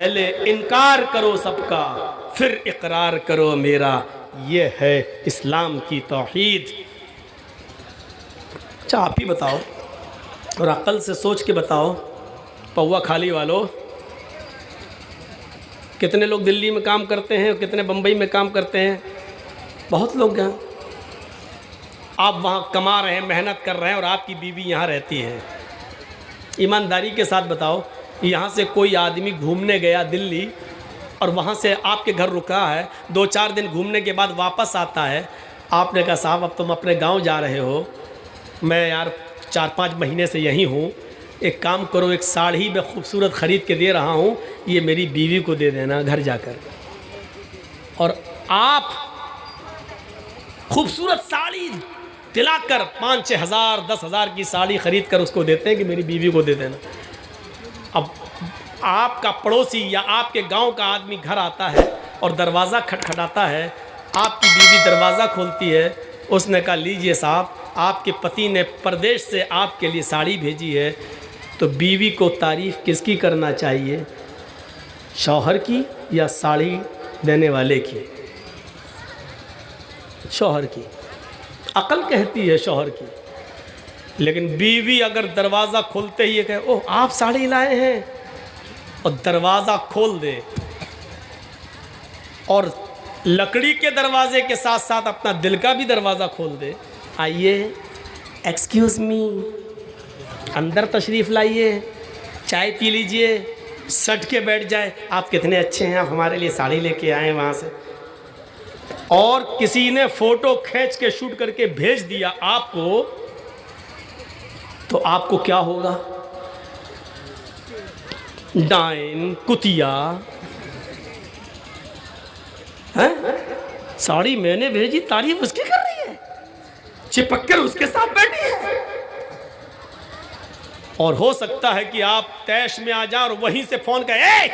पहले इनकार करो सबका, फिर इकरार करो मेरा, ये है इस्लाम की तौहीद। अच्छा आप ही बताओ और अक्ल से सोच के बताओ, पौवा खाली वालों, कितने लोग दिल्ली में काम करते हैं और कितने बम्बई में काम करते हैं? बहुत लोग हैं। आप वहाँ कमा रहे हैं, मेहनत कर रहे हैं और आपकी बीवी यहाँ रहती है। ईमानदारी के साथ बताओ, यहाँ से कोई आदमी घूमने गया दिल्ली और वहाँ से आपके घर रुका है, 2-4 दिन घूमने के बाद वापस आता है, आपने कहा साहब अब तुम अपने गांव जा रहे हो, मैं यार 4-5 महीने से यहीं हूँ, एक काम करो, एक साड़ी मैं खूबसूरत ख़रीद के दे रहा हूँ, ये मेरी बीवी को दे देना घर जाकर। और आप खूबसूरत साड़ी दिलाकर 5-6 हज़ार 10 हज़ार की साड़ी ख़रीद कर उसको देते हैं कि मेरी बीवी को दे देना। अब आपका पड़ोसी या आपके गांव का आदमी घर आता है और दरवाज़ा खटखटाता है, आपकी बीवी दरवाज़ा खोलती है, उसने कहा लीजिए साहब, आपके पति ने परदेश से आपके लिए साड़ी भेजी है, तो बीवी को तारीफ़ किसकी करना चाहिए, शौहर की या साड़ी देने वाले की? शौहर की। अकल कहती है शौहर की। लेकिन बीवी अगर दरवाज़ा खोलते ही कहे ओह आप साड़ी लाए हैं, और दरवाज़ा खोल दे और लकड़ी के दरवाजे के साथ साथ अपना दिल का भी दरवाज़ा खोल दे, आइए एक्सक्यूज़ मी, अंदर तशरीफ़ लाइए, चाय पी लीजिए, सट के बैठ जाए, आप कितने अच्छे हैं, आप हमारे लिए साड़ी लेके आए हैं वहाँ से, और किसी ने फ़ोटो खींच के शूट करके भेज दिया आपको, तो आपको क्या होगा? डाइन, कुतिया, हैं? साड़ी मैंने भेजी, तारीफ उसकी कर रही है, चिपक कर उसके साथ बैठी है। और हो सकता है कि आप तैश में आ जाओ और वहीं से फोन करे,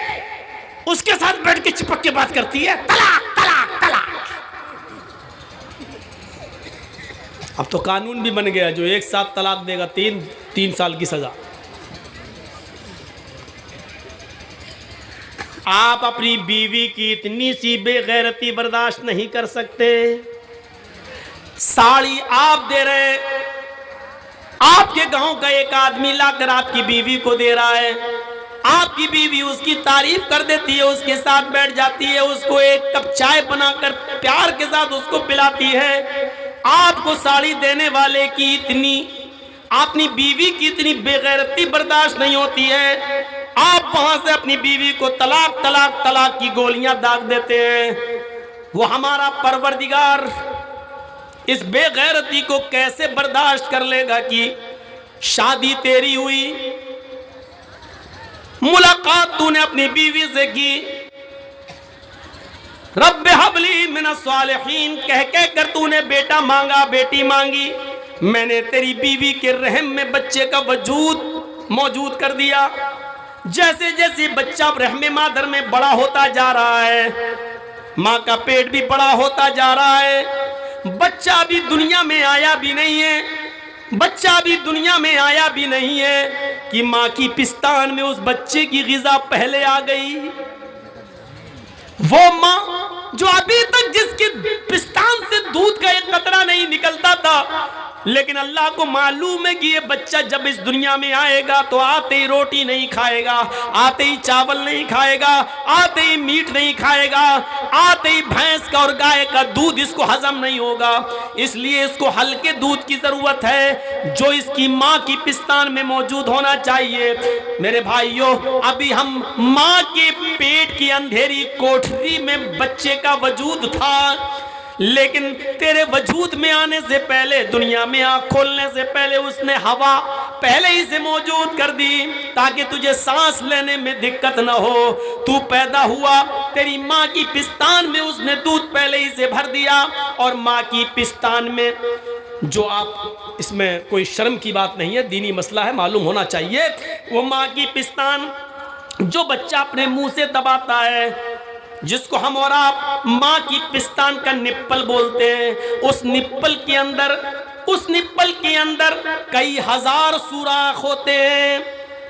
उसके साथ बैठ के चिपक के बात करती है, तलाक तलाक तलाक। अब तो कानून भी बन गया, जो एक साथ तलाक देगा 3 साल की सजा। आप अपनी बीवी की इतनी सी बेगैरती बर्दाश्त नहीं कर सकते। साड़ी आप दे रहे, आपके गांव का एक आदमी लाकर आपकी बीवी को दे रहा है, आपकी बीवी उसकी तारीफ कर देती है, उसके साथ बैठ जाती है, उसको एक कप चाय बनाकर प्यार के साथ उसको पिलाती है। आपको साड़ी देने वाले की इतनी, अपनी बीवी की इतनी बेगैरती बर्दाश्त नहीं होती है, आप वहां से अपनी बीवी को तलाक तलाक तलाक की गोलियां दाग देते हैं। वो हमारा परवरदिगार इस बेगैरती को कैसे बर्दाश्त कर लेगा कि शादी तेरी हुई, मुलाकात तूने अपनी बीवी से की, रब्बे हबली मिनस सालिहीन कह कह कर तूने बेटा मांगा, बेटी मांगी, मैंने तेरी बीवी के रहम में बच्चे का वजूद मौजूद कर दिया। जैसे जैसे बच्चा रहम मादर में बड़ा होता जा रहा है, माँ का पेट भी बड़ा होता जा रहा है, बच्चा अभी दुनिया में आया भी नहीं है, बच्चा अभी दुनिया में आया भी नहीं है कि माँ की पिस्तान में उस बच्चे की ग़िज़ा पहले आ गई। वो माँ जो अभी तक जिसके पिस्तान से दूध का एक कतरा नहीं निकलता था, लेकिन अल्लाह को मालूम है कि ये बच्चा जब इस दुनिया में आएगा तो आते ही रोटी नहीं खाएगा, आते ही चावल नहीं खाएगा, आते ही मीट नहीं खाएगा, आते ही भैंस का और गाय का दूध इसको हजम नहीं होगा, इसलिए इसको हल्के दूध की जरूरत है जो इसकी माँ की पिस्तान में मौजूद होना चाहिए। मेरे भाइयों, अभी हम माँ के पेट की अंधेरी कोठरी में बच्चे का वजूद था, लेकिन तेरे वजूद में आने से पहले, दुनिया में आँख खोलने से पहले उसने हवा पहले ही से मौजूद कर दी ताकि तुझे सांस लेने में दिक्कत न हो। तू पैदा हुआ, तेरी माँ की पिस्तान में उसने दूध पहले ही से भर दिया, और माँ की पिस्तान में जो, आप इसमें कोई शर्म की बात नहीं है, दीनी मसला है, मालूम होना चाहिए, वो माँ की पिस्तान जो बच्चा अपने मुंह से दबाता है, जिसको हम और आप माँ की पिस्तान का निप्पल बोलते हैं, उस निप्पल के अंदर कई हजार सुराख होते हैं,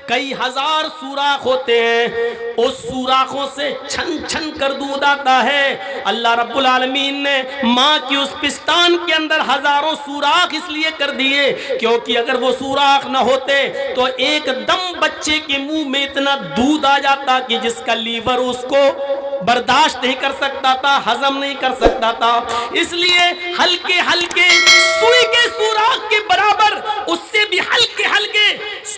कई हजार सुराख होते हैं, उस सुराखों से छन छन कर दूध आता है। अल्लाह रब्बुल आलमीन ने माँ की उस पिस्तान के अंदर हजारों सुराख इसलिए कर दिए क्योंकि अगर वो सुराख न होते तो एकदम बच्चे के मुंह में इतना दूध आ जाता कि जिसका लीवर उसको बर्दाश्त नहीं कर सकता था, हजम नहीं कर सकता था। इसलिए हल्के हल्के सुई के सुराख के बराबर, उससे भी हल्के हल्के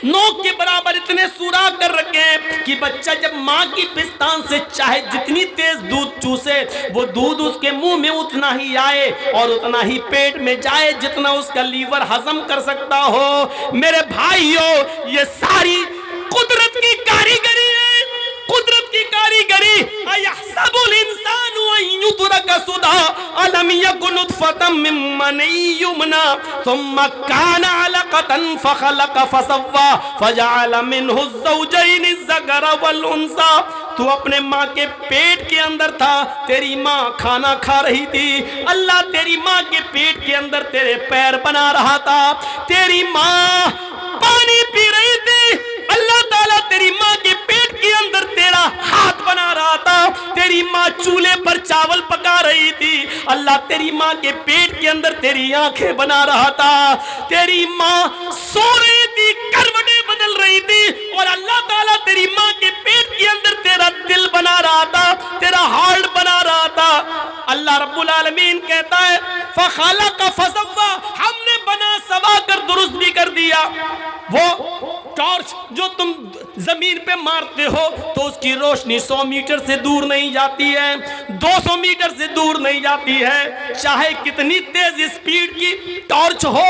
नोक के बराबर इतने सुराख कर रखे हैं कि बच्चा जब माँ की पिस्तान से चाहे जितनी तेज दूध चूसे, वो दूध उसके मुंह में उतना ही आए और उतना ही पेट में जाए जितना उसका लीवर हजम कर सकता हो। मेरे भाइयों, ये सारी कुदरत की कारीगरी है, कुदरत की कारीगरी। अयहसबुल इंसानु अन युतरका सुदा अलम यकुन नुतफतम मिन मनी युमना थुम्मा काना अलकतन फखलक फसव्वा फजअल मिनहु ज़ौजैन अज़्ज़करा वल उन्सा। तू अपने माँ के पेट के अंदर था, तेरी माँ खाना खा रही थी, अल्लाह तेरी माँ के पेट के अंदर तेरे पैर बना रहा था, तेरी माँ पानी पी रही थी, अल्लाह ताला तेरी माँ के पेट के अंदर तेरा हाथ बना रहा था, तेरी माँ चूल्हे पर चावल पका रही थी, अल्लाह तेरी माँ के पेट के अंदर तेरी आंखें बना रहा था, तेरी माँ सो रही थी, करवटें बदल रही थी और अल्लाह ताला तेरी माँ के पेट के अंदर तेरा दिल बना रहा था, तेरा हार्ट बना रहा था। अल्लाह रब्बुल आलमीन कहता है फखलक फसव्वा, हमने बना सवा कर दुरुस्त भी कर दिया। वो टॉर्च जो तुम जमीन पे मारते हो तो उसकी रोशनी 100 मीटर से दूर नहीं जाती है, 200 मीटर से दूर नहीं जाती है, चाहे कितनी तेज स्पीड की टॉर्च हो,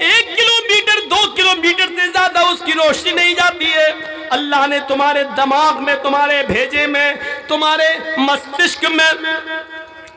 1 किलोमीटर 2 किलोमीटर से ज्यादा उसकी रोशनी नहीं जाती है। अल्लाह ने तुम्हारे दिमाग में, तुम्हारे भेजे में, तुम्हारे मस्तिष्क में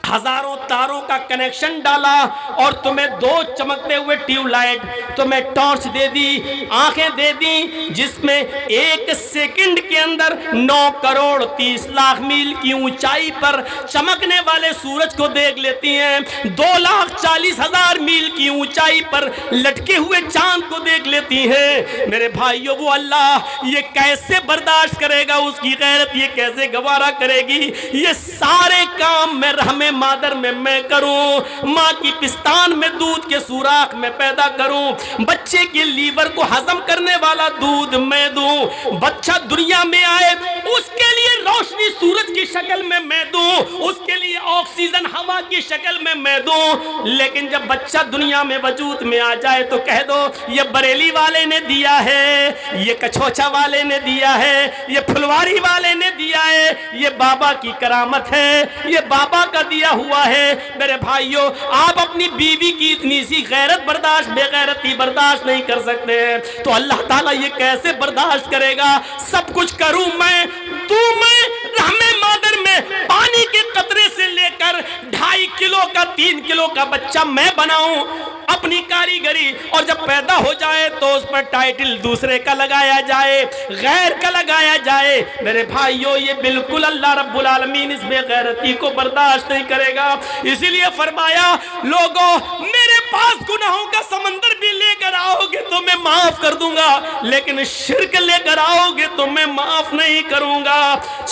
हजारों तारों का कनेक्शन डाला और तुम्हें 2 चमकते हुए ट्यूबलाइट, तुम्हें टॉर्च दे दी, आंखें दे दी, जिसमें 1 सेकंड के अंदर 9 करोड़ 30 लाख मील की ऊंचाई पर चमकने वाले सूरज को देख लेती हैं, 2,40,000 मील की ऊंचाई पर लटके हुए चांद को देख लेती हैं। मेरे भाइयों, वो अल्लाह ये कैसे बर्दाश्त करेगा, उसकी गैरत ये कैसे गवारा करेगी? ये सारे काम में रहमे मादर में मैं करूं, माँ की पिस्तान में दूध के सुराख में पैदा करूं, बच्चे के लीवर को हजम करने वाला दूध मैं दूं, बच्चा दुनिया में आए उसके लिए रोशनी सूरज की शक्ल में मैं दूं, उसके लिए ऑक्सीजन हवा की शक्ल में मैं दूं। लेकिन जब बच्चा दुनिया में वजूद में आ जाए तो कह दो ये बरेली वाले ने दिया है, ये कछोचा वाले ने दिया है, ये फुलवारी वाले ने दिया है, ये बाबा की करामत है, ये बाबा का दिया हुआ है। मेरे भाइयों, आप अपनी बीवी की इतनी सी गैरत बर्दाश्त, बेगैरती बर्दाश्त नहीं कर सकते हैं तो अल्लाह ताला ये कैसे बर्दाश्त करेगा? सब कुछ करूं मैं, तू मैं, रहमे मादर में पानी के कतरे से लेकर 2.5 किलो का 3 किलो का बच्चा मैं बनाऊं अपनी कारीगरी, और जब पैदा हो जाए तो उस पर टाइटल दूसरे का लगाया जाए, गैर का लगाया जाए। मेरे भाइयों, ये बिल्कुल अल्लाह रब्बुल आलमीन इस बेगैरती को बर्दाश्त नहीं करेगा। इसीलिए फरमाया, लोगों मेरे पास गुनाहों का समंदर भी लेकर आओगे तो मैं माफ कर दूंगा, लेकिन शिर्क लेकर आओगे तो मैं माफ नहीं करूंगा।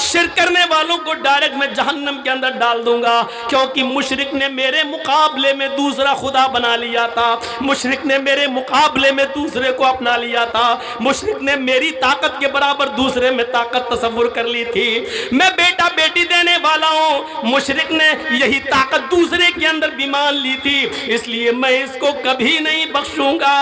शिर्क करने वालों को डायरेक्ट मैं जहन्नम के अंदर डाल दूंगा, क्योंकि मुशरिक ने मेरे मुकाबले में दूसरा खुदा बना लिया था, मुशरिक ने मेरे मुकाबले में दूसरे को अपना लिया था, मुशरिक ने मेरी ताकत के बराबर दूसरे में ताकत तस्वुर कर ली थी। मैं बेटा बेटी देने वाला हूं, मुशरिक ने यही ताकत दूसरे के अंदर भी मान ली थी, इसलिए मैं इसको कभी नहीं बख्शूंगा,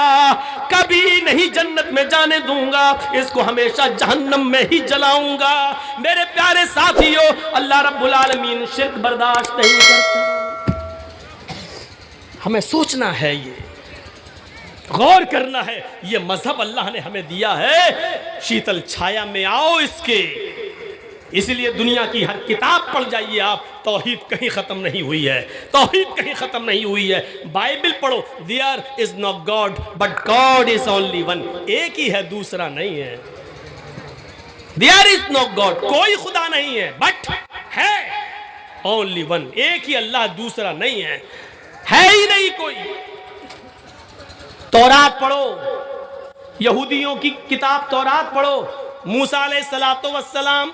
कभी नहीं जन्नत में जाने दूंगा, इसको हमेशा जहन्नम में ही जलाऊंगा। मेरे प्यारे साथियों, अल्लाह रब्बुल आलमीन शिर्क बर्दाश्त नहीं करता। हमें सोचना है, ये गौर करना है, ये मजहब अल्लाह ने हमें दिया है, शीतल छाया में आओ इसके। इसलिए दुनिया की हर किताब पढ़ जाइए आप, तौहीद कहीं ख़त्म नहीं हुई है, तौहीद कहीं ख़त्म नहीं हुई है। बाइबल पढ़ो, there is no God but God is only one, एक ही है, दूसरा नहीं है। देयर इज नो गॉड, कोई खुदा नहीं है, बट है ओनली वन, एक ही अल्लाह, दूसरा नहीं है ही नहीं कोई। तौरात पढ़ो, यहूदियों की किताब तौरात पढ़ो, मूसा अलैहिस्सलातो वस्सलाम